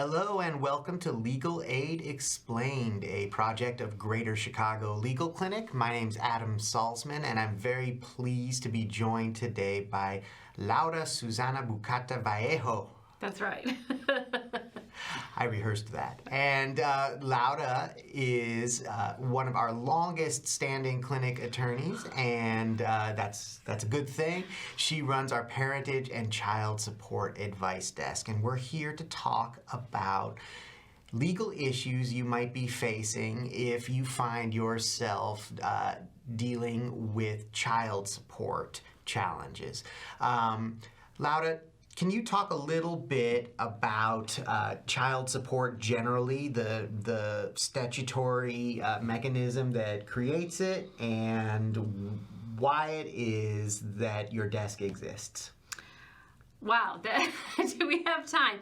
Hello and welcome to Legal Aid Explained, a project of Greater Chicago Legal Clinic. My name's Adam Salzman, and I'm very pleased to be joined today by Laura Susana Bucata Vallejo. That's right. I rehearsed that. And Laura is one of our longest standing clinic attorneys, and that's a good thing. She runs our Parentage and Child Support Advice Desk, and we're here to talk about legal issues you might be facing if you find yourself dealing with child support challenges. Laura, can you talk a little bit about child support generally, the statutory mechanism that creates it, and why it is that your desk exists? Wow, do we have time?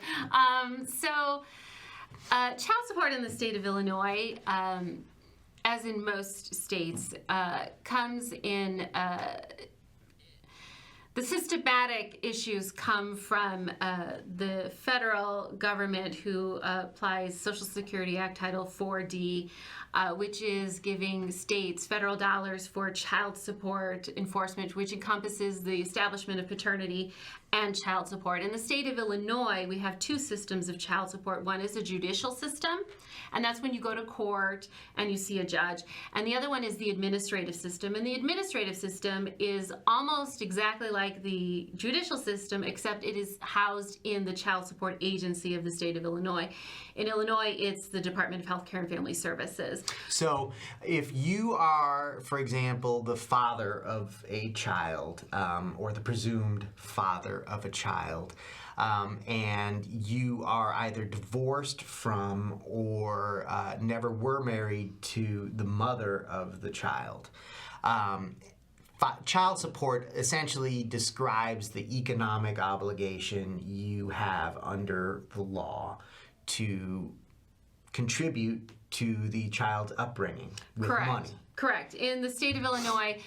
Child support in the state of Illinois, as in most states, comes in... The systematic issues come from the federal government, who applies Social Security Act Title 4D, which is giving states federal dollars for child support enforcement, which encompasses the establishment of paternity and child support. In the state of Illinois, we have two systems of child support. One is a judicial system, and that's when you go to court and you see a judge. And the other one is the administrative system. And the administrative system is almost exactly like the judicial system, except it is housed in the Child Support Agency of the state of Illinois. In Illinois, it's the Department of Health Care and Family Services. So if you are, for example, the father of a child, or the presumed father of a child, and you are either divorced from or never were married to the mother of the child, child support essentially describes the economic obligation you have under the law to contribute to the child's upbringing with money. Correct. In the state of Illinois,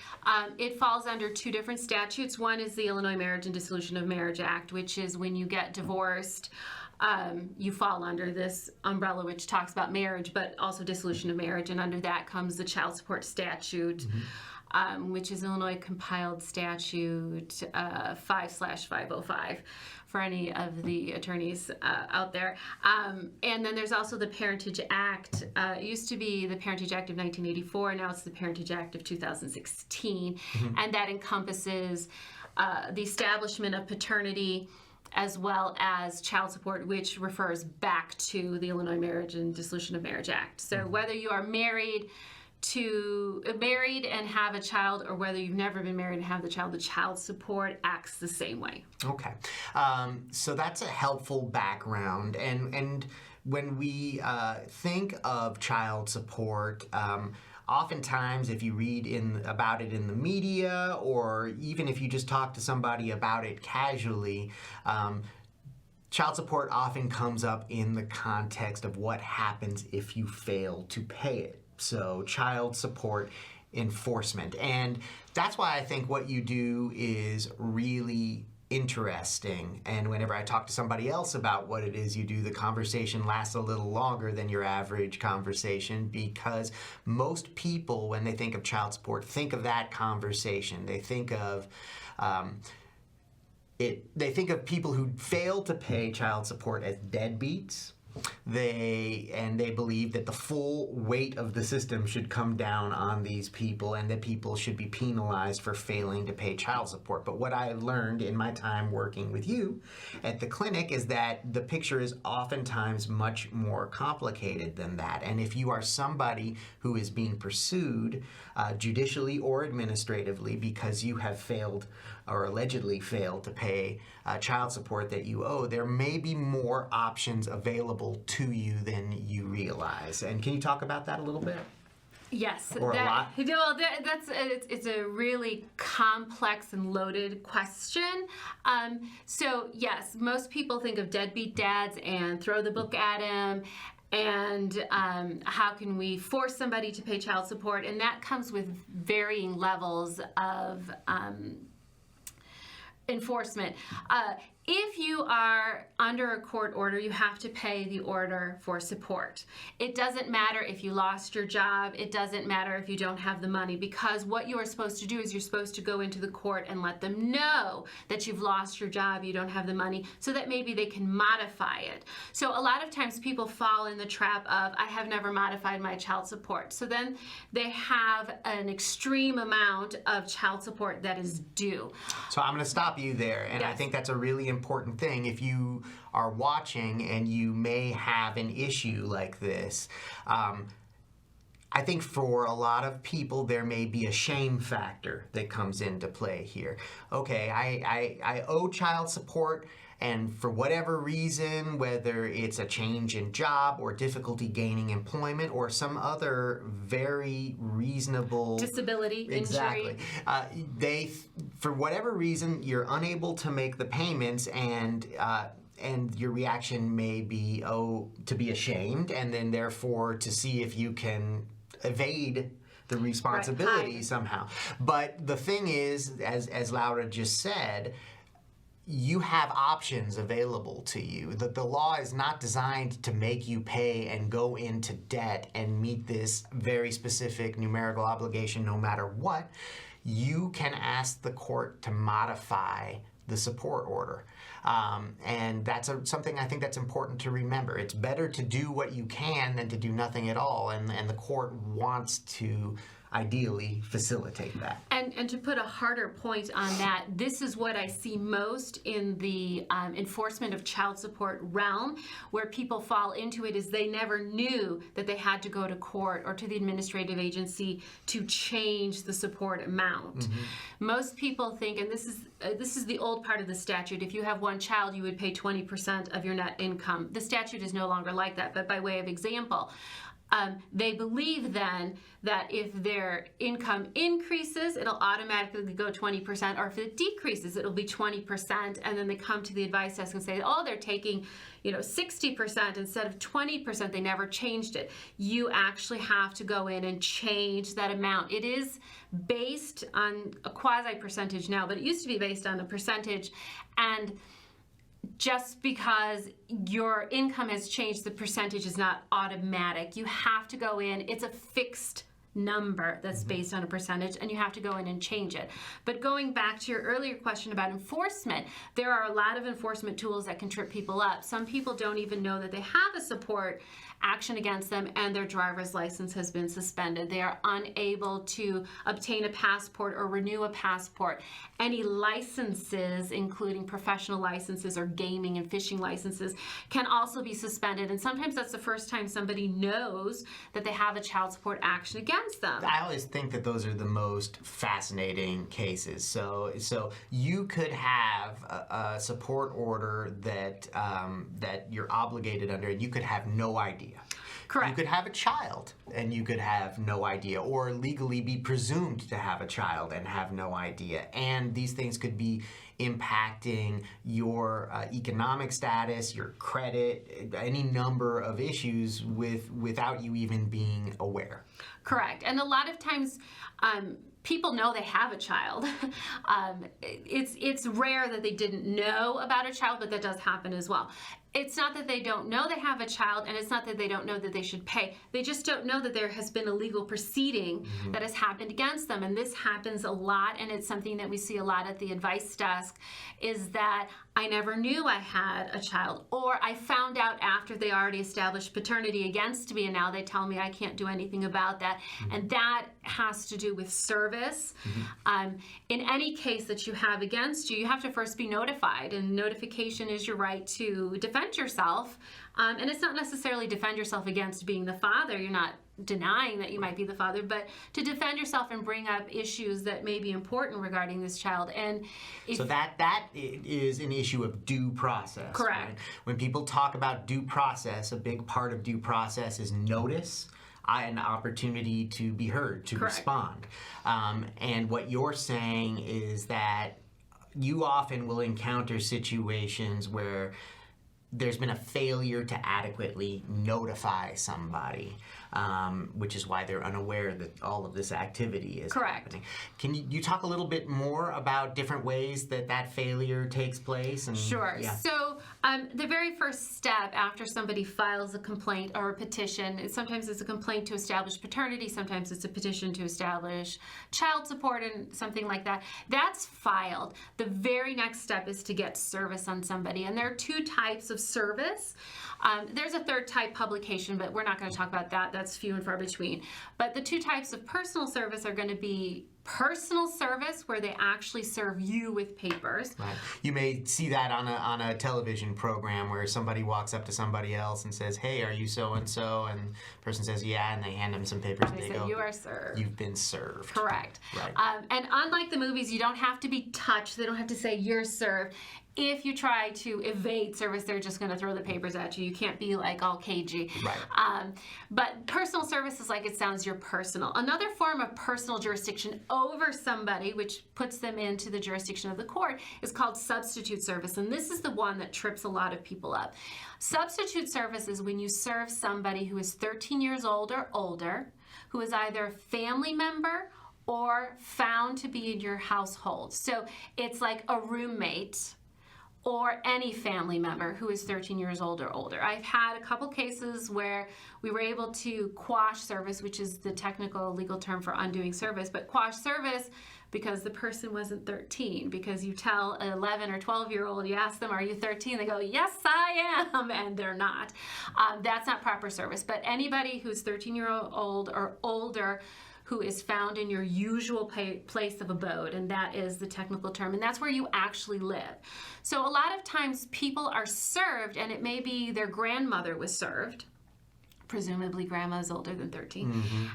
it falls under two different statutes. One is the Illinois Marriage and Dissolution of Marriage Act, which is when you get divorced, you fall under this umbrella, which talks about marriage, but also dissolution of marriage. And under that comes the child support statute, which is Illinois Compiled Statute 5/505 for any of the attorneys out there. And then there's also the Parentage Act. It used to be the Parentage Act of 1984. Now it's the Parentage Act of 2016. And that encompasses the establishment of paternity as well as child support, which refers back to the Illinois Marriage and Dissolution of Marriage Act. So whether you are married and have a child, or whether you've never been married and have the child support acts the same way. Okay, so that's a helpful background. And when we think of child support, oftentimes if you read about it in the media, or even if you just talk to somebody about it casually, child support often comes up in the context of what happens if you fail to pay it. So child support enforcement. And that's why I think what you do is really interesting. And whenever I talk to somebody else about what it is you do, the conversation lasts a little longer than your average conversation, because most people, when they think of child support, think of that conversation. They think of they think of people who fail to pay child support as deadbeats. They believe that the full weight of the system should come down on these people, and that people should be penalized for failing to pay child support. But what I've learned in my time working with you at the clinic is that the picture is oftentimes much more complicated than that. And if you are somebody who is being pursued judicially or administratively because you have failed or allegedly failed to pay child support that you owe, there may be more options available to you than you realize. And can you talk about that a little bit? Yes, or a lot? Well, it's a really complex and loaded question. So yes, most people think of deadbeat dads and throw the book at him, and how can we force somebody to pay child support, and that comes with varying levels of enforcement. If you are under a court order, you have to pay the order for support. It doesn't matter if you lost your job. It doesn't matter if you don't have the money, because what you are supposed to do is you're supposed to go into the court and let them know that you've lost your job, you don't have the money, so that maybe they can modify it. So a lot of times people fall in the trap of, I have never modified my child support. So then they have an extreme amount of child support that is due. So I'm going to stop you there, and I Yes. think that's a really important thing. If you are watching and you may have an issue like this, I think for a lot of people there may be a shame factor that comes into play here. Okay, I owe child support, and for whatever reason, whether it's a change in job or difficulty gaining employment or some other very reasonable Disability, exactly, injury. for whatever reason, you're unable to make the payments, and your reaction may be, to be ashamed, and then therefore to see if you can evade the responsibility Right. somehow. But the thing is, as Laura just said, you have options available to you. That the law is not designed to make you pay and go into debt and meet this very specific numerical obligation no matter what. You can ask the court to modify the support order. And that's something I think that's important to remember. It's better to do what you can than to do nothing at all, and the court wants to ideally facilitate that. And to put a harder point on that, this is what I see most in the enforcement of child support realm, where people fall into it, is they never knew that they had to go to court or to the administrative agency to change the support amount. Most people think, and this is the old part of the statute, if you have one child, you would pay 20% of your net income. The statute is no longer like that, but by way of example, they believe then that if their income increases, it'll automatically go 20%, or if it decreases, it'll be 20%, and then they come to the advice desk and say, they're taking 60% instead of 20%. They never changed it. You actually have to go in and change that amount. It is based on a quasi-percentage now, but it used to be based on a percentage, and just because your income has changed, the percentage is not automatic. You have to go in. It's a fixed number that's based on a percentage, and you have to go in and change it. But going back to your earlier question about enforcement, there are a lot of enforcement tools that can trip people up. Some people don't even know that they have a support action against them, and their driver's license has been suspended. They are unable to obtain a passport or renew a passport. Any licenses, including professional licenses or gaming and fishing licenses, can also be suspended. And sometimes that's the first time somebody knows that they have a child support action against them. I always think that those are the most fascinating cases. So you could have a support order that you're obligated under, and you could have no idea. Correct. You could have a child and you could have no idea, or legally be presumed to have a child and have no idea. And these things could be impacting your economic status, your credit, any number of issues without you even being aware. Correct. And a lot of times people know they have a child. It's rare that they didn't know about a child, but that does happen as well. It's not that they don't know they have a child, and it's not that they don't know that they should pay. They just don't know that there has been a legal proceeding that has happened against them. And this happens a lot, and it's something that we see a lot at the advice desk, is that I never knew I had a child, or I found out after they already established paternity against me, and now they tell me I can't do anything about that. And that has to do with service. In any case that you have against you, you have to first be notified, and notification is your right to defend yourself. And it's not necessarily defend yourself against being the father. You're not denying that you might be the father, but to defend yourself and bring up issues that may be important regarding this child. And so that is an issue of due process. Correct. Right? When people talk about due process, a big part of due process is notice, an opportunity to be heard, to Correct. respond. And what you're saying is that you often will encounter situations where there's been a failure to adequately notify somebody, which is why they're unaware that all of this activity is happening. Can you talk a little bit more about different ways that failure takes place? And, Sure. Yeah. So the very first step after somebody files a complaint or a petition, sometimes it's a complaint to establish paternity, sometimes it's a petition to establish child support and something like that. That's filed. The very next step is to get service on somebody. And there are two types of service. There's a third type, publication, but we're not going to talk about that. That's few and far between. But the two types of personal service are going to be personal service, where they actually serve you with papers. Right. You may see that on a television program where somebody walks up to somebody else and says, "Hey, are you so and so?" And the person says, "Yeah," and they hand them some papers. And They they say, go, "You are served." You've been served. Correct. Right. And unlike the movies, you don't have to be touched. They don't have to say you're served. If you try to evade service, they're just going to throw the papers at you. You can't be like all cagey. Right. But personal service is like it sounds, you're personal. Another form of personal jurisdiction over somebody, which puts them into the jurisdiction of the court, is called substitute service. And this is the one that trips a lot of people up. Substitute service is when you serve somebody who is 13 years old or older, who is either a family member or found to be in your household. So it's like a roommate or any family member who is 13 years old or older. I've had a couple cases where we were able to quash service, which is the technical legal term for undoing service, but quash service because the person wasn't 13. Because you tell an 11 or 12-year-old, you ask them, "Are you 13?" They go, "Yes, I am," and they're not. That's not proper service. But anybody who's 13-year-old or older who is found in your usual place of abode, and that is the technical term, and that's where you actually live. So a lot of times people are served, and it may be their grandmother was served, presumably grandma is older than 13,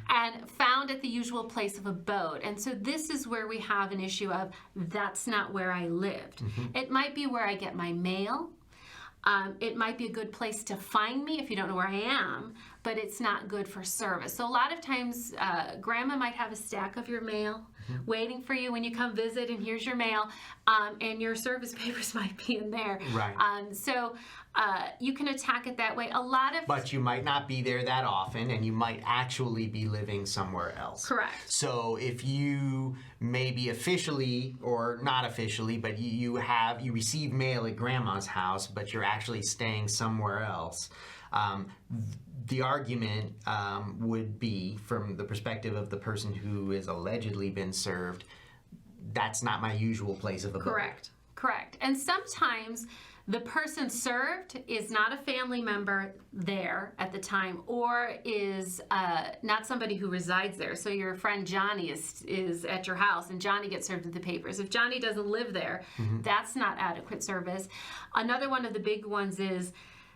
and found at the usual place of abode. And so this is where we have an issue of, that's not where I lived. It might be where I get my mail. It might be a good place to find me if you don't know where I am, but it's not good for service. So a lot of times, grandma might have a stack of your mail waiting for you when you come visit, and here's your mail, and your service papers might be in there. Right. So you can attack it that way. But you might not be there that often, and you might actually be living somewhere else. Correct. So if you maybe officially or not officially, but you receive mail at grandma's house, but you're actually staying somewhere else, the argument would be, from the perspective of the person who has allegedly been served, that's not my usual place of abode. Correct. And sometimes the person served is not a family member there at the time, or is not somebody who resides there. So your friend Johnny is at your house, and Johnny gets served with the papers. If Johnny doesn't live there, that's not adequate service. Another one of the big ones is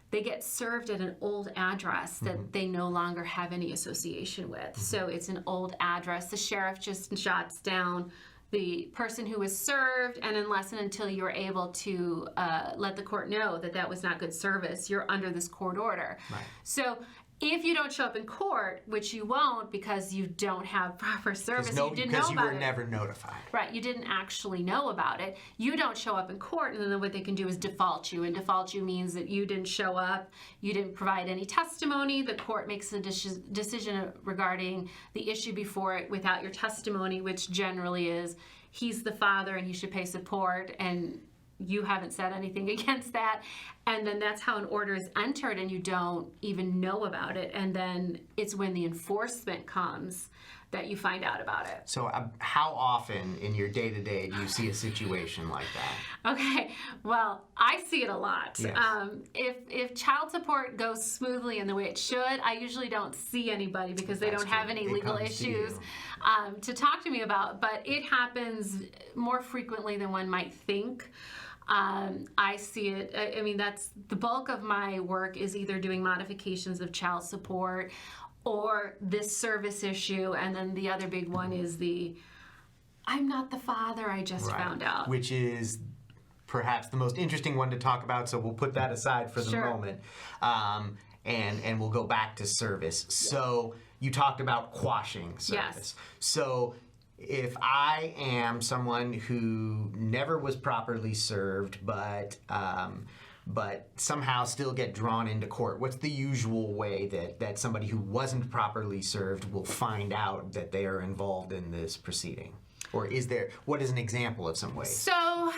they get served at an old address that they no longer have any association with. So it's an old address. The sheriff just jots down the person who was served, and unless and until you're able to let the court know that that was not good service, you're under this court order. Right. So if you don't show up in court, which you won't because you don't have proper service, you didn't know about it. Because you were never notified. Right, you didn't actually know about it. You don't show up in court, and then what they can do is default you. And default you means that you didn't show up, you didn't provide any testimony. The court makes a decision regarding the issue before it without your testimony, which generally is he's the father and he should pay support, and you haven't said anything against that. And then that's how an order is entered, and you don't even know about it. And then it's when the enforcement comes that you find out about it. So how often in your day-to-day do you see a situation like that? Okay, well, I see it a lot. Yes. If child support goes smoothly in the way it should, I usually don't see anybody because they That's don't have true. any It legal comes to issues you. to talk to me about. But it happens more frequently than one might think. I see it, I mean, that's the bulk of my work is either doing modifications of child support or this service issue, and then the other big one is I'm not the father, I just found out. Which is perhaps the most interesting one to talk about, so we'll put that aside for the moment. And we'll go back to service. So you talked about quashing service. Yes. So if I am someone who never was properly served, but but somehow still get drawn into court. What's the usual way that somebody who wasn't properly served will find out that they are involved in this proceeding? Or what is an example of some way? So,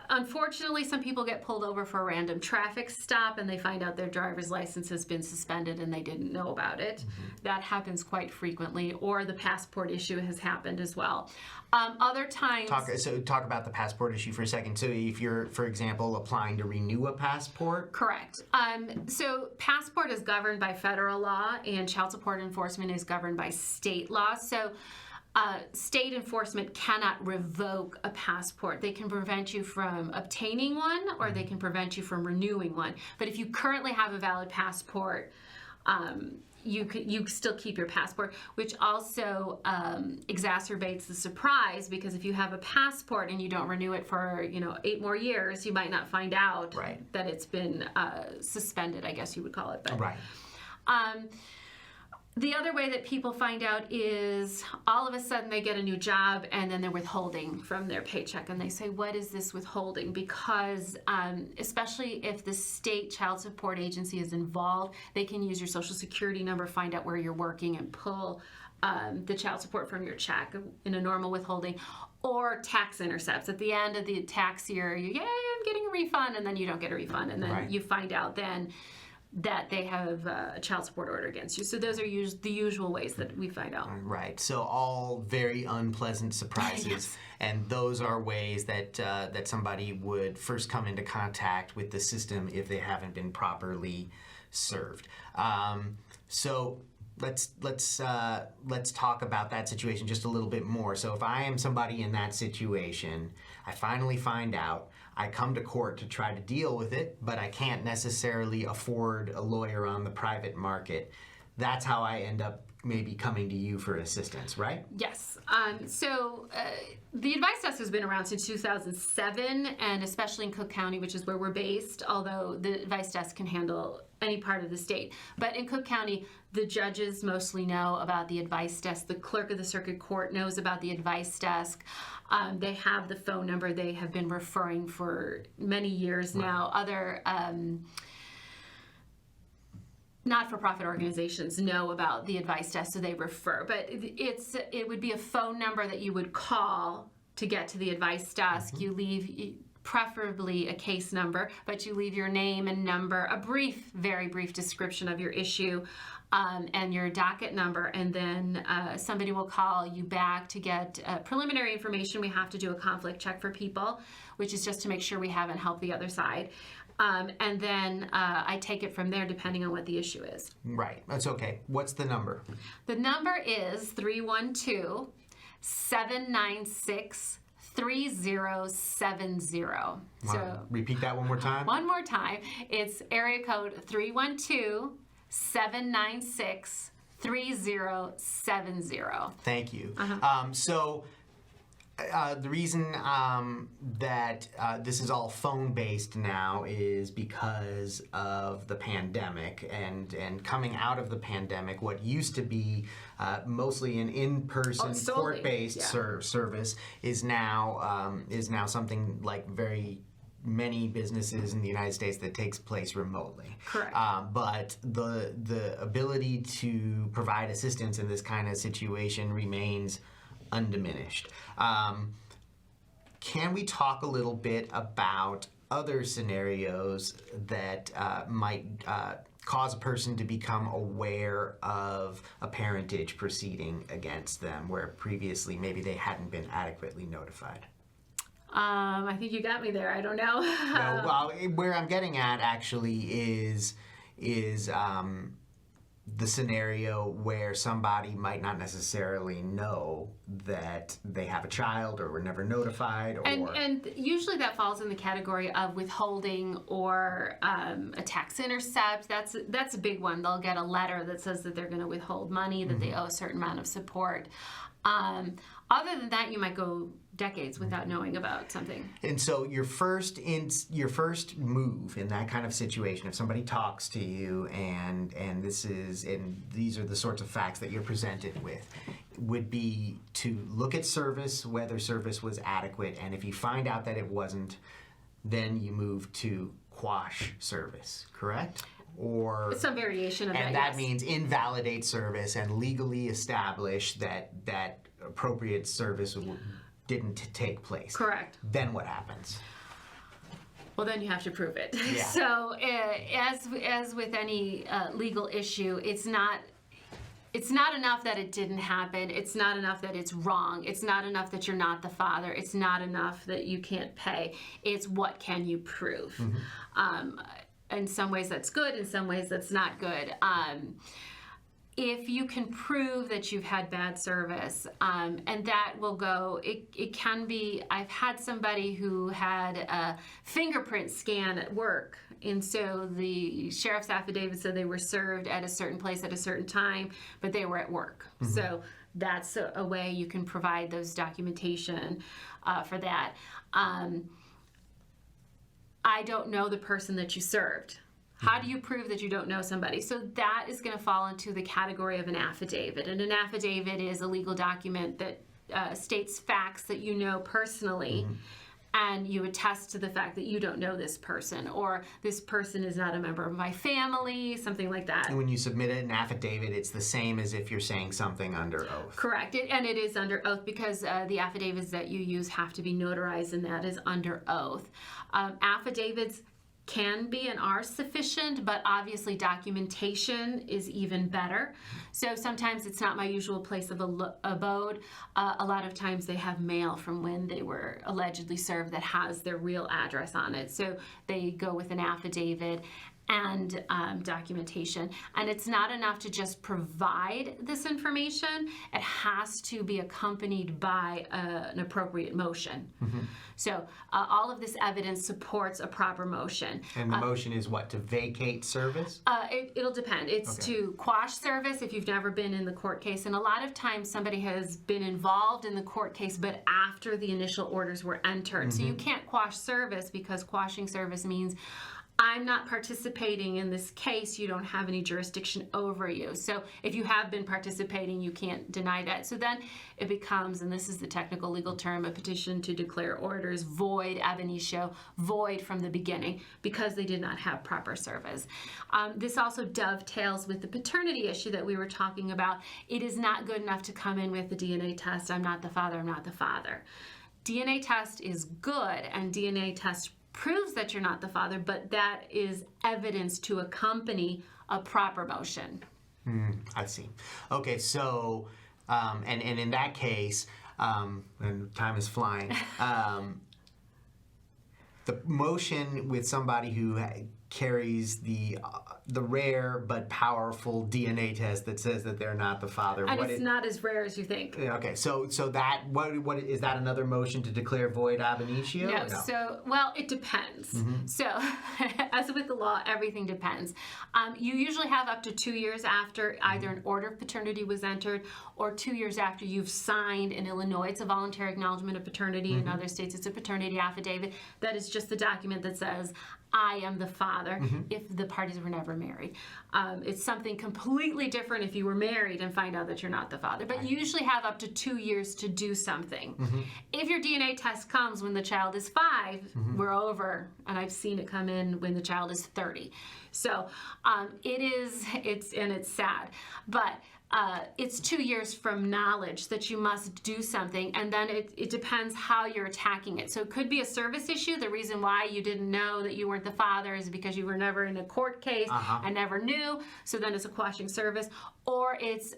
unfortunately, some people get pulled over for a random traffic stop and they find out their driver's license has been suspended and they didn't know about it. That happens quite frequently. Or the passport issue has happened as well. Other times... Talk about the passport issue for a second. So if you're, for example, applying to renew a passport? Correct. So passport is governed by federal law and child support enforcement is governed by state law. So state enforcement cannot revoke a passport. They can prevent you from obtaining one or they can prevent you from renewing one. But if you currently have a valid passport, you still keep your passport, which also exacerbates the surprise, because if you have a passport and you don't renew it for 8 more years, you might not find out that it's been suspended, I guess you would call it. But, right. The other way that people find out is all of a sudden they get a new job and then they're withholding from their paycheck and they say, what is this withholding? Because especially if the state child support agency is involved, they can use your social security number, find out where you're working and pull the child support from your check in a normal withholding. Or tax intercepts. At the end of the tax year, I'm getting a refund, and then you don't get a refund. And then you find out then that they have a child support order against you. So those are the usual ways that we find out. Right. So all very unpleasant surprises. Yes. And those are ways that somebody would first come into contact with the system if they haven't been properly served. So let's talk about that situation just a little bit more. So if I am somebody in that situation, I finally find out, I come to court to try to deal with it, but I can't necessarily afford a lawyer on the private market. That's how I end up maybe coming to you for assistance, right? Yes. So the advice desk has been around since 2007, and especially in Cook County, which is where we're based, although the advice desk can handle any part of the state. But in Cook County, the judges mostly know about the advice desk. The clerk of the circuit court knows about the advice desk. They have the phone number. They have been referring for many years now. Other not-for-profit organizations know about the advice desk, so they refer. But it would be a phone number that you would call to get to the advice desk. You leave preferably a case number, but you leave your name and number, a very brief description of your issue, and your docket number, and then somebody will call you back to get preliminary information. We have to do a conflict check for people, which is just to make sure we haven't helped the other side. And then I take it from there depending on what the issue is. Right. That's okay. What's the number? The number is 312-796-3070. So repeat that one more time. One more time. It's area code 312-796-3070. Thank you. So the reason that this is all phone-based now is because of the pandemic, and coming out of the pandemic, what used to be mostly an in-person court-based service is now something like very many businesses in the United States that takes place remotely. Correct. But the ability to provide assistance in this kind of situation remains undiminished. Can we talk a little bit about other scenarios that might cause a person to become aware of a parentage proceeding against them where previously maybe they hadn't been adequately notified? I think you got me there. I don't know. Well, where I'm getting at actually is the scenario where somebody might not necessarily know that they have a child or were never notified, or and usually that falls in the category of withholding or a tax intercept. That's a big one. They'll get a letter that says that they're going to withhold money, that they owe a certain amount of support. Other than that, you might go decades without knowing about something. And so your first move in that kind of situation, if somebody talks to you and these are the sorts of facts that you're presented with, would be to look at service, whether service was adequate, and if you find out that it wasn't, then you move to quash service, correct? Or Some variation of that, and that yes. means invalidate service and legally establish that appropriate service didn't take place. Correct. Then what happens? Well, then you have to prove it. Yeah. So, as with any legal issue, it's not enough that it didn't happen. It's not enough that it's wrong. It's not enough that you're not the father. It's not enough that you can't pay. It's what can you prove. In some ways that's good, in some ways that's not good. If you can prove that you've had bad service, and that will go, it can be, I've had somebody who had a fingerprint scan at work, and so the sheriff's affidavit said they were served at a certain place at a certain time, but they were at work. So that's a way you can provide those documentation for that. I don't know the person that you served. How do you prove that you don't know somebody? So that is going to fall into the category of an affidavit. And an affidavit is a legal document that states facts that you know personally, and you attest to the fact that you don't know this person, or this person is not a member of my family, something like that. And when you submit an affidavit, it's the same as if you're saying something under oath. Correct. And it is under oath because the affidavits that you use have to be notarized, and that is under oath. Affidavits can be and are sufficient, but obviously documentation is even better. So sometimes it's not my usual place of abode. A lot of times they have mail from when they were allegedly served that has their real address on it. So they go with an affidavit and documentation. And it's not enough to just provide this information. It has to be accompanied by an appropriate motion. So all of this evidence supports a proper motion. And the motion is what, to vacate service? It'll depend. It's to quash service if you've never been in the court case. And a lot of times somebody has been involved in the court case, but after the initial orders were entered. So you can't quash service, because quashing service means I'm not participating in this case. You don't have any jurisdiction over you. So if you have been participating, you can't deny that. So then it becomes, and this is the technical legal term, a petition to declare orders void ab initio, void from the beginning, because they did not have proper service. This also dovetails with the paternity issue that we were talking about. It is not good enough to come in with the DNA test, I'm not the father, I'm not the father. DNA test is good, and DNA test proves that you're not the father, but that is evidence to accompany a proper motion. I see. Okay, so, and in that case, and time is flying, the motion with somebody who carries the rare but powerful DNA test that says that they're not the father. And it's not as rare as you think. Okay, so that what is that another motion to declare void ab initio? No, so, well, it depends. So, as with the law, everything depends. You usually have up to 2 years after either an order of paternity was entered, or 2 years after you've signed in Illinois. It's a voluntary acknowledgement of paternity. In other states, it's a paternity affidavit. That is just the document that says, I am the father, if the parties were never married. It's something completely different if you were married and find out that you're not the father. But you usually have up to 2 years to do something. If your DNA test comes when the child is 5, we're over. And I've seen it come in when the child is 30. So it's sad. But it's 2 years from knowledge that you must do something, and then it depends how you're attacking it. So it could be a service issue. The reason why you didn't know that you weren't the father is because you were never in a court case and never knew, so then it's a quashing service. Or it's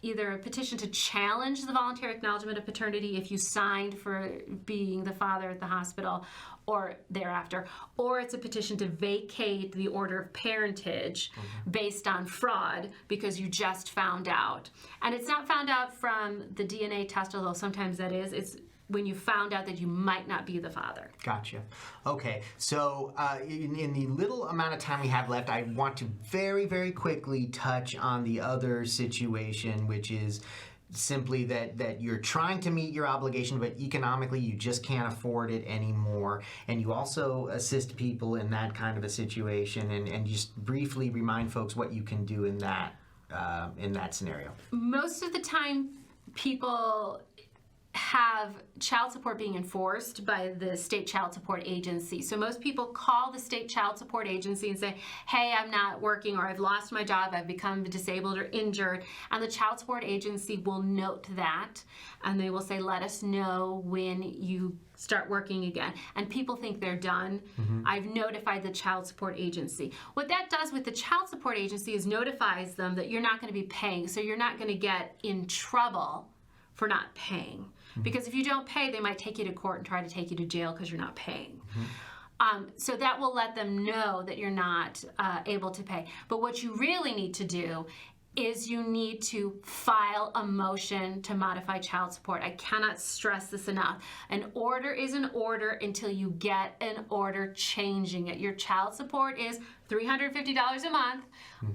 either a petition to challenge the voluntary acknowledgement of paternity if you signed for being the father at the hospital or thereafter, or it's a petition to vacate the order of parentage based on fraud because you just found out. And it's not found out from the DNA test, although sometimes that is. It's when you found out that you might not be the father. Gotcha. Okay, so in the little amount of time we have left, I want to very, very quickly touch on the other situation, which is simply that you're trying to meet your obligation, but economically you just can't afford it anymore. And you also assist people in that kind of a situation, and just briefly remind folks what you can do in that scenario. Most of the time, people have child support being enforced by the state child support agency. So most people call the state child support agency and say, hey, I'm not working, or I've lost my job, I've become disabled or injured, and the child support agency will note that, and they will say, let us know when you start working again. And people think they're done. I've notified the child support agency. What that does with the child support agency is notifies them that you're not going to be paying, so you're not going to get in trouble for not paying. Because if you don't pay, they might take you to court and try to take you to jail because you're not paying. So that will let them know that you're not able to pay. But what you really need to do is you need to file a motion to modify child support. I cannot stress this enough. An order is an order until you get an order changing it. Your child support is $350 a month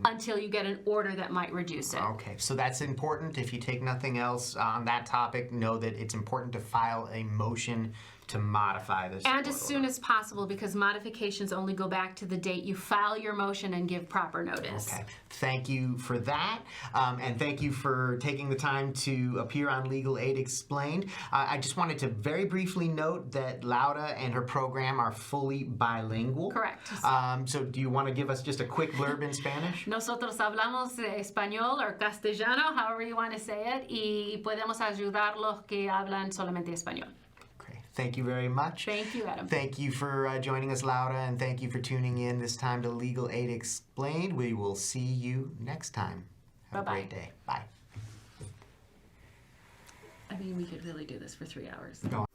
until you get an order that might reduce it. Okay, so that's important. If you take nothing else on that topic, know that it's important to file a motion to modify this. And as soon as possible, because modifications only go back to the date you file your motion and give proper notice. Okay, thank you for that, and thank you for taking the time to appear on Legal Aid Explained. I just wanted to very briefly note that Laura and her program are fully bilingual. Correct. So do you want to give us just a quick blurb in Spanish? Nosotros hablamos español or castellano, however you want to say it, y podemos ayudar los que hablan solamente español. Thank you very much. Thank you, Adam. Thank you for joining us, Laura, and thank you for tuning in this time to Legal Aid Explained. We will see you next time. Have Bye-bye. a great day. Bye. I mean, we could really do this for 3 hours. Go on.